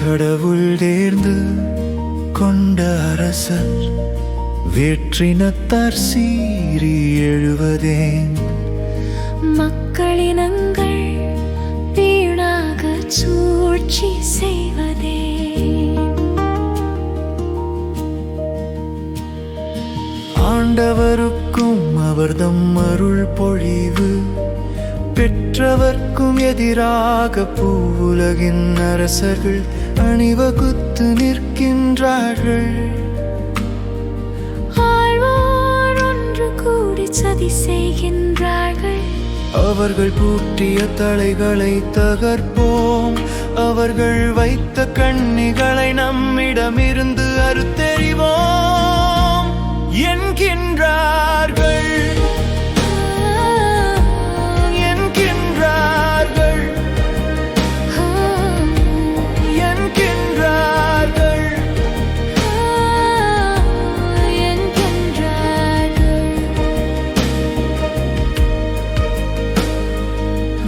கடவுள் தேர்ந்து கொண்ட அரசர் வேற்றினத்தார் சீறி எழுவதேன்? மக்களினங்கள் வீணாக சூழ்ச்சி செய்வதே? ஆண்டவருக்கும் அவர்தம் அருள் பொழிவு பெற்றவர்க்கும் எதிராக பூவுலகின் அரசர்கள் அணிவகுத்து நிற்கின்றார்கள். ஆழ்வார் ஒன்று கூடி சதி செய்கின்றார்கள். அவர்கள் பூட்டிய தலைகளை தகர்ப்போம், அவர்கள் வைத்த கண்ணிகளை நம்மிடமிருந்து அறுத்தெறிவோம் என்கின்றார்கள்.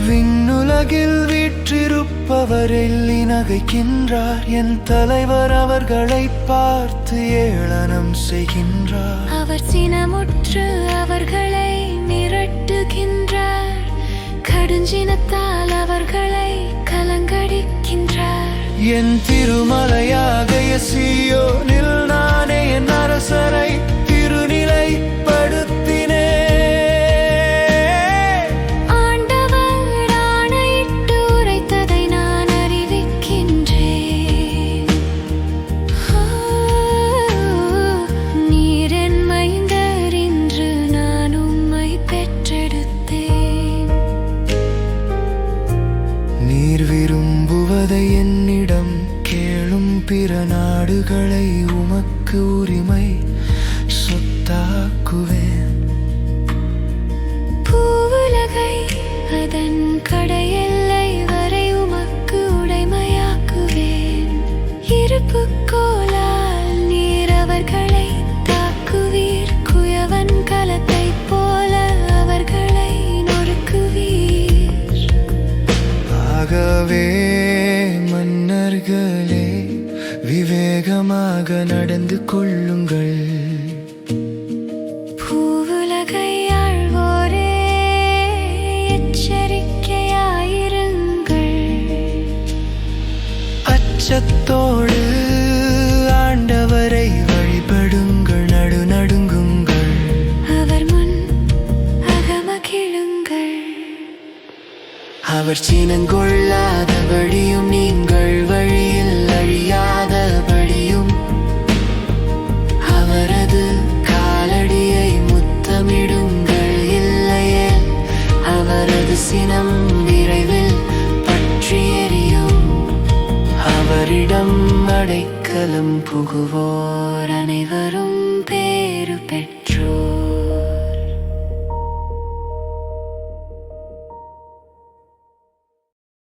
விண்ணுலகில் வீற்றிருப்பவர் எள்ளி நகைக்கின்றார். என் தலைவர் அவர்களை பார்த்து ஏளனம் செய்கின்றார். அவர் சினமுற்று அவர்களை மிரட்டுகின்றார். கடுஞ்சினத்தால் அவர்களை கலங்கடிக்கின்றார். என் திருமலையாக சீயோனில் நானே என் அரசரை திருநிலைப்படுத்தினேன். விரும்புவதை என்னிடம் கேளும், பிற நாடுகளை உமக்கு உரிமை சொத்தாக்குவேன். பூவுலகை அதன் கடையெல்லை வரை உமக்கு உடைமையாக்குவேன். இருப்பு கோலால் நீர் அவர்களை தாக்குவீர். குயவன் கலத்தை போல அவர்களை நொறுக்குவீர். ஆகவே மன்னர்களே, விவேகமாக நடந்து கொள்ளுங்கள். பூவுலகை ஆள்வோரே, எச்சரிக்கையாயிருங்கள். அச்சத்தோடு ஆண்டவரை வழிபடுங்கள், நடுநடுங்குங்கள். அவர் முன் அகமகிழுங்கள். அவர் சீனங்கொள்ளாதபடியும் நீங்கள் வழியில் அழியாதபடியும் அவரது காலடியை முத்தமிடுங்கள். இல்லையே அவரது சினம் விரைவில் பற்றி எரியும். அவரிடம் அடைக்கலம் புகுவோர் அனைவரும்